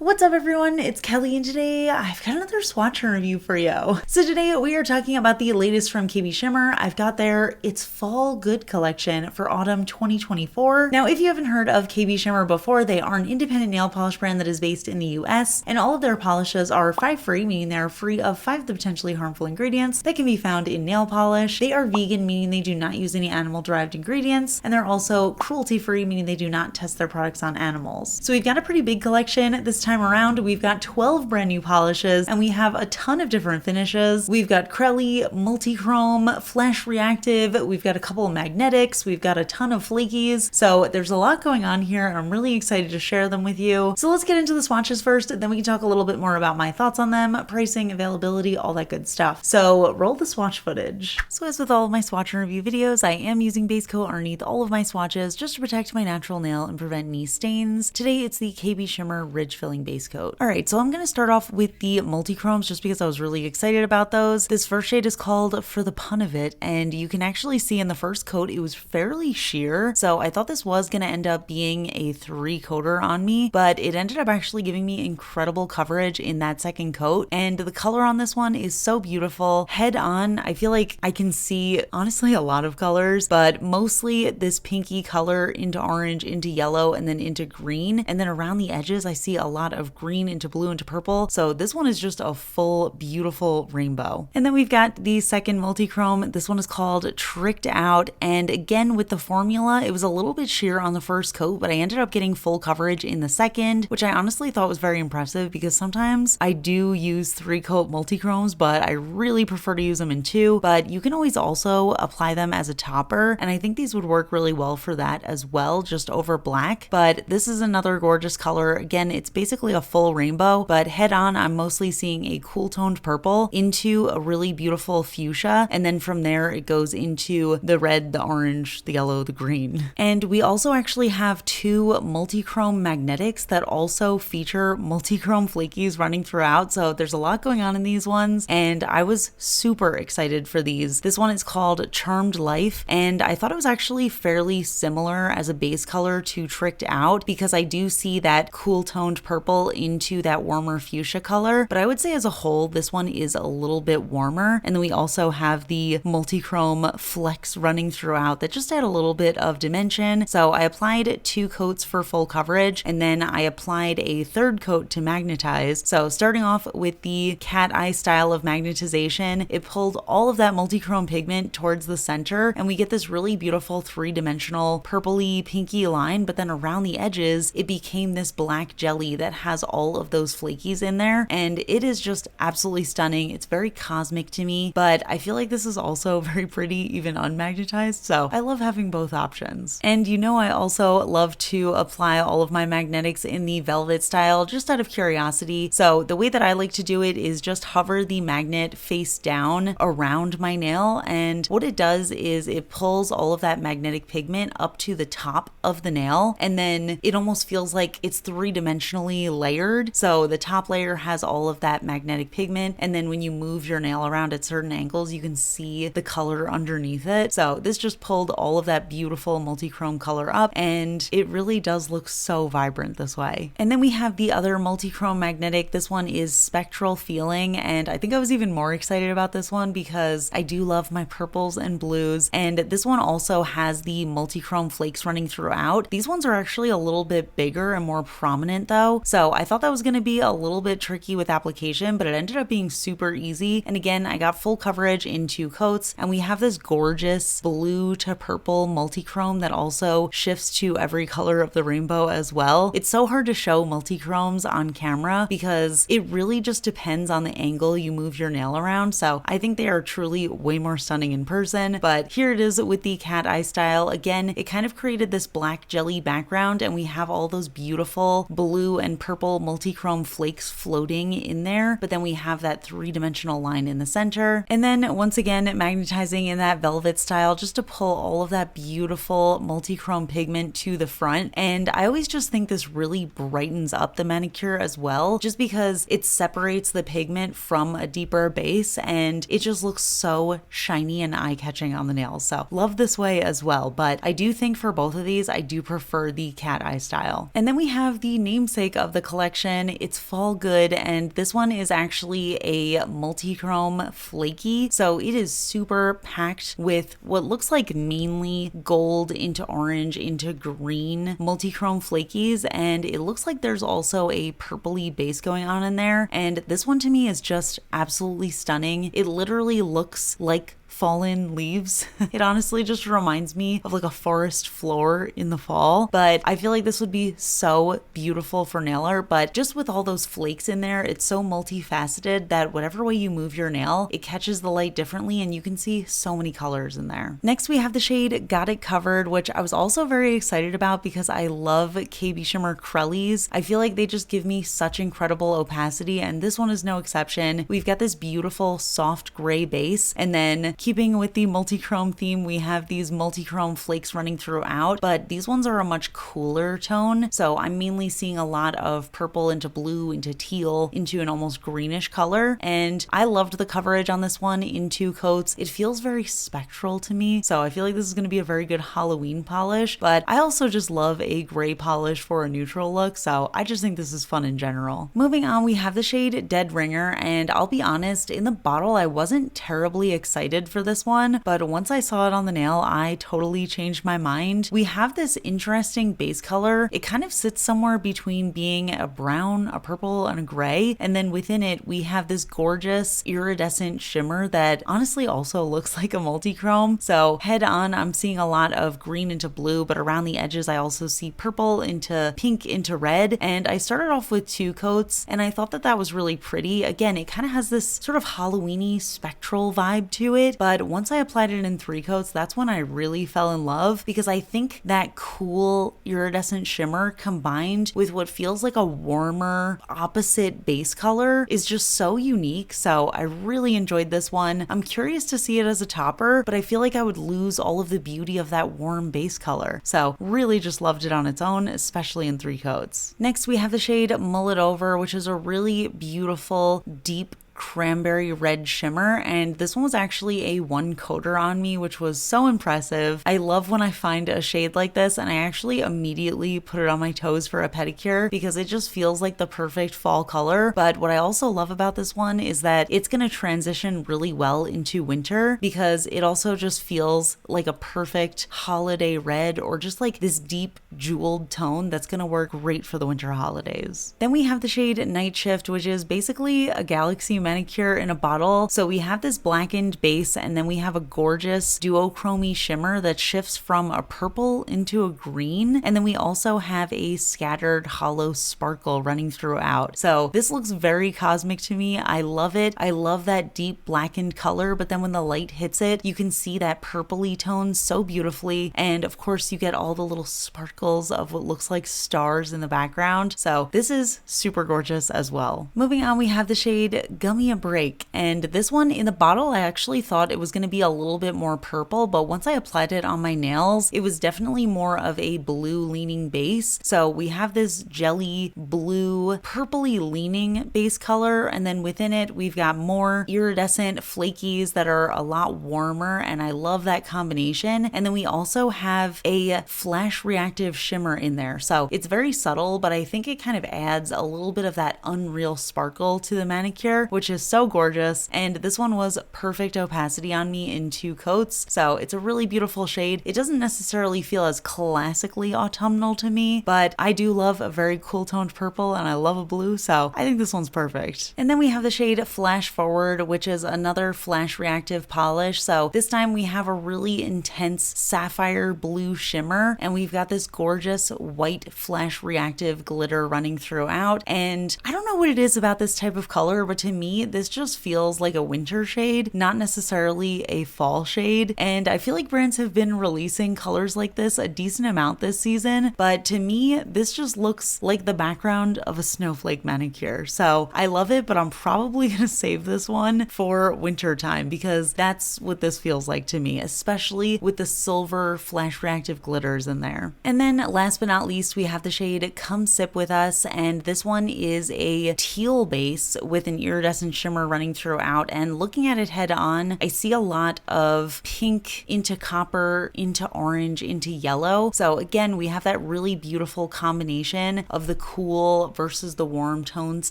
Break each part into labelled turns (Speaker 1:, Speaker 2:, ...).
Speaker 1: What's up everyone, it's Kelly and today I've got another swatch review for you. So today we are talking about the latest from KBShimmer. I've got their It's Fall Good collection for autumn 2024. Now if you haven't heard of KBShimmer before, they are an independent nail polish brand that is based in the US, and all of their polishes are 5 free, meaning they are free of 5 of the potentially harmful ingredients that can be found in nail polish. They are vegan, meaning they do not use any animal derived ingredients, and they're also cruelty free, meaning they do not test their products on animals. So we've got a pretty big collection this time around. We've got 12 brand new polishes and we have a ton of different finishes. We've got Crelly, multichrome, flash reactive, we've got a couple of magnetics, we've got a ton of flakies. So there's a lot going on here and I'm really excited to share them with you. So let's get into the swatches first, and then we can talk a little bit more about my thoughts on them, pricing, availability, all that good stuff. So roll the swatch footage. So as with all of my swatch and review videos, I am using base coat underneath all of my swatches just to protect my natural nail and prevent any stains. Today it's the KBShimmer Ridge Filling base coat. Alright, so I'm going to start off with the multichromes just because I was really excited about those. This first shade is called For the Pun of It, and you can actually see in the first coat it was fairly sheer, so I thought this was going to end up being a 3-coater on me, but it ended up actually giving me incredible coverage in that second coat, and the color on this one is so beautiful. Head on, I feel like I can see honestly a lot of colors, but mostly this pinky color into orange, into yellow, and then into green, and then around the edges I see a lot of green into blue into purple. So this one is just a full beautiful rainbow. And then we've got the second multichrome. This one is called Tricked Out, and again with the formula it was a little bit sheer on the first coat, but I ended up getting full coverage in the second, which I honestly thought was very impressive because sometimes I do use 3-coat multichromes, but I really prefer to use them in 2. But you can always also apply them as a topper, and I think these would work really well for that as well, just over black. But this is another gorgeous color. Again, it's basically a full rainbow, but head on I'm mostly seeing a cool toned purple into a really beautiful fuchsia, and then from there it goes into the red, the orange, the yellow, the green. And we also actually have 2 multichrome magnetics that also feature multichrome flakies running throughout, so there's a lot going on in these ones and I was super excited for these. This one is called Charmed Life, and I thought it was actually fairly similar as a base color to Tricked Out because I do see that cool toned purple into that warmer fuchsia color, but I would say as a whole this one is a little bit warmer. And then we also have the multichrome flecks running throughout that just add a little bit of dimension. So I applied 2 coats for full coverage, and then I applied a 3rd coat to magnetize. So starting off with the cat eye style of magnetization, it pulled all of that multichrome pigment towards the center and we get this really beautiful 3-dimensional purpley pinky line, but then around the edges it became this black jelly that has all of those flakies in there, and it is just absolutely stunning. It's very cosmic to me, but I feel like this is also very pretty even unmagnetized, so I love having both options. And you know I also love to apply all of my magnetics in the velvet style just out of curiosity. So the way that I like to do it is just hover the magnet face down around my nail, and what it does is it pulls all of that magnetic pigment up to the top of the nail, and then it almost feels like it's 3-dimensionally layered. So the top layer has all of that magnetic pigment, and then when you move your nail around at certain angles you can see the color underneath it. So this just pulled all of that beautiful multichrome color up, and it really does look so vibrant this way. And then we have the other multichrome magnetic. This one is Spectral Feeling, and I think I was even more excited about this one because I do love my purples and blues, and this one also has the multichrome flakes running throughout. These ones are actually a little bit bigger and more prominent though, so I thought that was going to be a little bit tricky with application, but it ended up being super easy. And again, I got full coverage in 2 coats, and we have this gorgeous blue to purple multichrome that also shifts to every color of the rainbow as well. It's so hard to show multichromes on camera because it really just depends on the angle you move your nail around, so I think they are truly way more stunning in person. But here it is with the cat eye style. Again, it kind of created this black jelly background, and we have all those beautiful blue and purple multichrome flakes floating in there, but then we have that 3-dimensional line in the center. And then once again magnetizing in that velvet style just to pull all of that beautiful multichrome pigment to the front. And I always just think this really brightens up the manicure as well, just because it separates the pigment from a deeper base and it just looks so shiny and eye-catching on the nails. So love this way as well, but I do think for both of these I do prefer the cat eye style. And then we have the namesake of of the collection. It's fall good, and this one is actually a multichrome flaky. So it is super packed with what looks like mainly gold into orange into green multichrome flakies, and it looks like there's also a purpley base going on in there. And this one to me is just absolutely stunning. It literally looks like fallen leaves. It honestly just reminds me of like a forest floor in the fall, but I feel like this would be so beautiful for nail art. But just with all those flakes in there, it's so multifaceted that whatever way you move your nail, it catches the light differently and you can see so many colors in there. Next we have the shade Got It Covered, which I was also very excited about because I love KBShimmer Crellies. I feel like they just give me such incredible opacity, and this one is no exception. We've got this beautiful soft gray base, and then keeping with the multichrome theme, we have these multichrome flakes running throughout, but these ones are a much cooler tone. So I'm mainly seeing a lot of purple into blue, into teal, into an almost greenish color. And I loved the coverage on this one in 2 coats. It feels very spectral to me. So I feel like this is going to be a very good Halloween polish, but I also just love a gray polish for a neutral look. So I just think this is fun in general. Moving on, we have the shade Dead Ringer, and I'll be honest, in the bottle, I wasn't terribly excited for this one, but once I saw it on the nail, I totally changed my mind. We have this interesting base color. It kind of sits somewhere between being a brown, a purple, and a gray, and then within it we have this gorgeous iridescent shimmer that honestly also looks like a multichrome. So head on, I'm seeing a lot of green into blue, but around the edges I also see purple into pink into red, and I started off with 2 coats and I thought that that was really pretty. Again, it kind of has this sort of Halloween-y spectral vibe to it, but once I applied it in 3 coats, that's when I really fell in love, because I think that cool iridescent shimmer combined with what feels like a warmer opposite base color is just so unique. So I really enjoyed this one. I'm curious to see it as a topper, but I feel like I would lose all of the beauty of that warm base color. So really just loved it on its own, especially in 3 coats. Next we have the shade Mull It Over, which is a really beautiful, deep cranberry red shimmer, and this one was actually a 1 coater on me, which was so impressive. I love when I find a shade like this and I actually immediately put it on my toes for a pedicure because it just feels like the perfect fall color. But what I also love about this one is that it's going to transition really well into winter because it also just feels like a perfect holiday red, or just like this deep jeweled tone that's going to work great for the winter holidays. Then we have the shade Night Shift, which is basically a galaxy manicure in a bottle. So we have this blackened base, and then we have a gorgeous duochrome shimmer that shifts from a purple into a green, and then we also have a scattered hollow sparkle running throughout. So this looks very cosmic to me. I love it. I love that deep blackened color, but then when the light hits it, you can see that purpley tone so beautifully, and of course you get all the little sparkles of what looks like stars in the background. So this is super gorgeous as well. Moving on, we have the shade Gummy A Break, and this one in the bottle I actually thought it was going to be a little bit more purple, but once I applied it on my nails, it was definitely more of a blue leaning base. So we have this jelly blue purpley leaning base color, and then within it we've got more iridescent flakies that are a lot warmer, and I love that combination. And then we also have a flash reactive shimmer in there, so it's very subtle, but I think it kind of adds a little bit of that unreal sparkle to the manicure, which is so gorgeous. And this one was perfect opacity on me in 2 coats, so it's a really beautiful shade. It doesn't necessarily feel as classically autumnal to me, but I do love a very cool toned purple and I love a blue, so I think this one's perfect. And then we have the shade Flash Forward, which is another flash reactive polish. So this time we have a really intense sapphire blue shimmer, and we've got this gorgeous white flash reactive glitter running throughout. And I don't know what it is about this type of color, but to me this just feels like a winter shade, not necessarily a fall shade. And I feel like brands have been releasing colors like this a decent amount this season, but to me this just looks like the background of a snowflake manicure. So I love it, but I'm probably gonna save this one for winter time because that's what this feels like to me, especially with the silver flash reactive glitters in there. And then last but not least, we have the shade Come Sip With Us, and this one is a teal base with an iridescent iridescent shimmer running throughout, and looking at it head on, I see a lot of pink into copper, into orange, into yellow. So again, we have that really beautiful combination of the cool versus the warm tones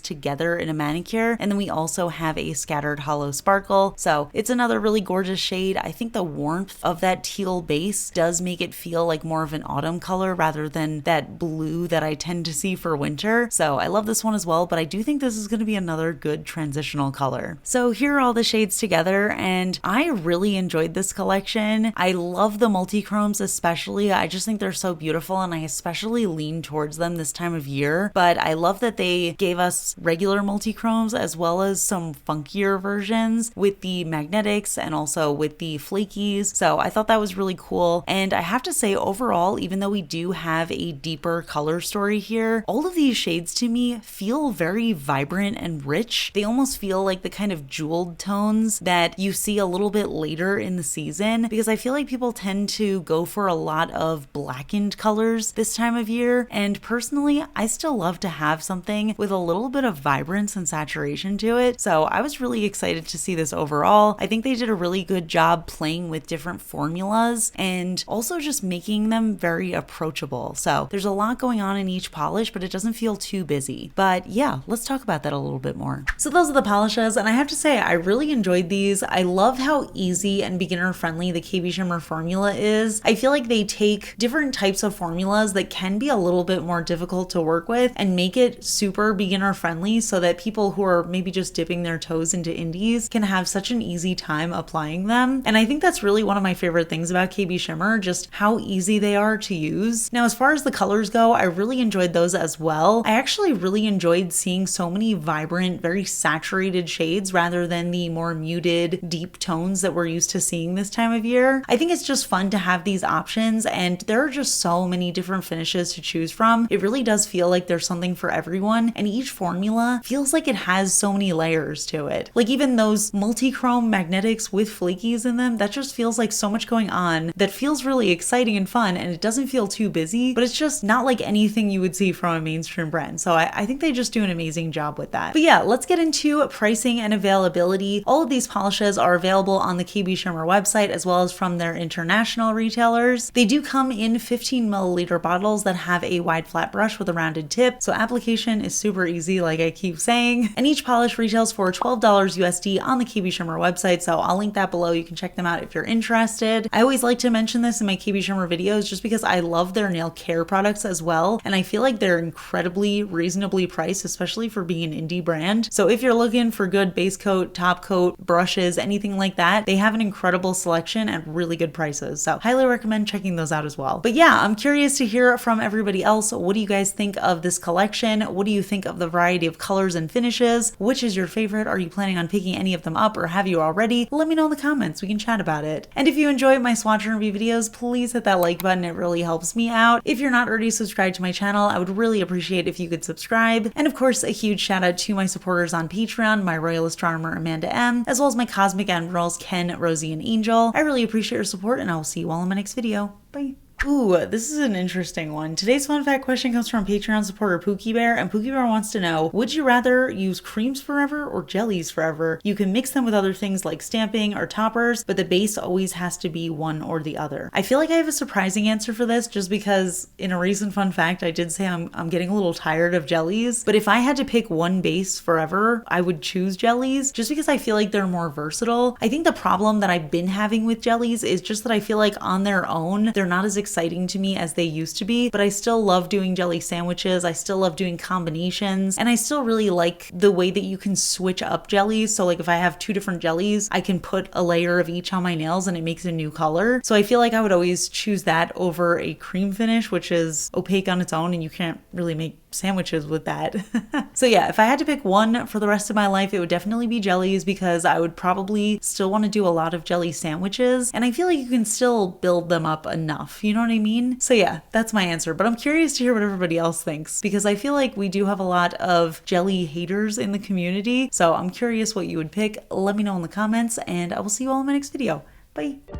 Speaker 1: together in a manicure. And then we also have a scattered hollow sparkle. So it's another really gorgeous shade. I think the warmth of that teal base does make it feel like more of an autumn color rather than that blue that I tend to see for winter. So I love this one as well, but I do think this is going to be another good transitional color. So here are all the shades together, and I really enjoyed this collection. I love the multichromes especially. I just think they're so beautiful, and I especially lean towards them this time of year. But I love that they gave us regular multichromes as well as some funkier versions with the magnetics and also with the flakies. So I thought that was really cool. And I have to say, overall, even though we do have a deeper color story here, all of these shades to me feel very vibrant and rich. They almost feel like the kind of jeweled tones that you see a little bit later in the season, because I feel like people tend to go for a lot of blackened colors this time of year. And personally, I still love to have something with a little bit of vibrance and saturation to it. So I was really excited to see this overall. I think they did a really good job playing with different formulas and also just making them very approachable. So there's a lot going on in each polish, but it doesn't feel too busy. But yeah, let's talk about that a little bit more. So those are the polishes, and I have to say I really enjoyed these. I love how easy and beginner friendly the KBShimmer formula is. I feel like they take different types of formulas that can be a little bit more difficult to work with and make it super beginner friendly so that people who are maybe just dipping their toes into indies can have such an easy time applying them. And I think that's really one of my favorite things about KBShimmer, just how easy they are to use. Now, as far as the colors go, I really enjoyed those as well. I actually really enjoyed seeing so many vibrant, very saturated shades rather than the more muted, deep tones that we're used to seeing this time of year. I think it's just fun to have these options, and there are just so many different finishes to choose from. It really does feel like there's something for everyone, and each formula feels like it has so many layers to it. Like even those multi-chrome magnetics with flakies in them, that just feels like so much going on that feels really exciting and fun, and it doesn't feel too busy, but it's just not like anything you would see from a mainstream brand. So I think they just do an amazing job with that. But yeah, let's get into pricing and availability. All of these polishes are available on the KBShimmer website as well as from their international retailers. They do come in 15 milliliter bottles that have a wide flat brush with a rounded tip, so application is super easy, like I keep saying. And each polish retails for $12 USD on the KBShimmer website, so I'll link that below. You can check them out if you're interested. I always like to mention this in my KBShimmer videos just because I love their nail care products as well, and I feel like they're incredibly reasonably priced, especially for being an indie brand. So if you're looking for good base coat, top coat, brushes, anything like that, they have an incredible selection at really good prices. So highly recommend checking those out as well. But yeah, I'm curious to hear from everybody else. What do you guys think of this collection? What do you think of the variety of colors and finishes? Which is your favorite? Are you planning on picking any of them up, or have you already? Let me know in the comments. We can chat about it. And if you enjoy my swatch and review videos, please hit that like button. It really helps me out. If you're not already subscribed to my channel, I would really appreciate if you could subscribe. And of course, a huge shout out to my supporters on Patreon, my royal astronomer Amanda M, as well as my cosmic admirals Ken, Rosie, and Angel. I really appreciate your support, and I will see you all in my next video. Bye. Ooh, this is an interesting one. Today's fun fact question comes from Patreon supporter Pookie Bear, and Pookie Bear wants to know, would you rather use creams forever or jellies forever? You can mix them with other things like stamping or toppers, but the base always has to be one or the other. I feel like I have a surprising answer for this just because in a recent fun fact, I did say I'm getting a little tired of jellies, but if I had to pick one base forever, I would choose jellies just because I feel like they're more versatile. I think the problem that I've been having with jellies is just that I feel like on their own, they're not as exciting to me as they used to be, but I still love doing jelly sandwiches. I still love doing combinations, and I still really like the way that you can switch up jellies. So like if I have two different jellies, I can put a layer of each on my nails and it makes a new color. So I feel like I would always choose that over a cream finish, which is opaque on its own and you can't really make sandwiches with that. So yeah, if I had to pick one for the rest of my life, it would definitely be jellies because I would probably still want to do a lot of jelly sandwiches, and I feel like you can still build them up enough, you know what I mean? So yeah, that's my answer, but I'm curious to hear what everybody else thinks because I feel like we do have a lot of jelly haters in the community, so I'm curious what you would pick. Let me know in the comments, and I will see you all in my next video. Bye.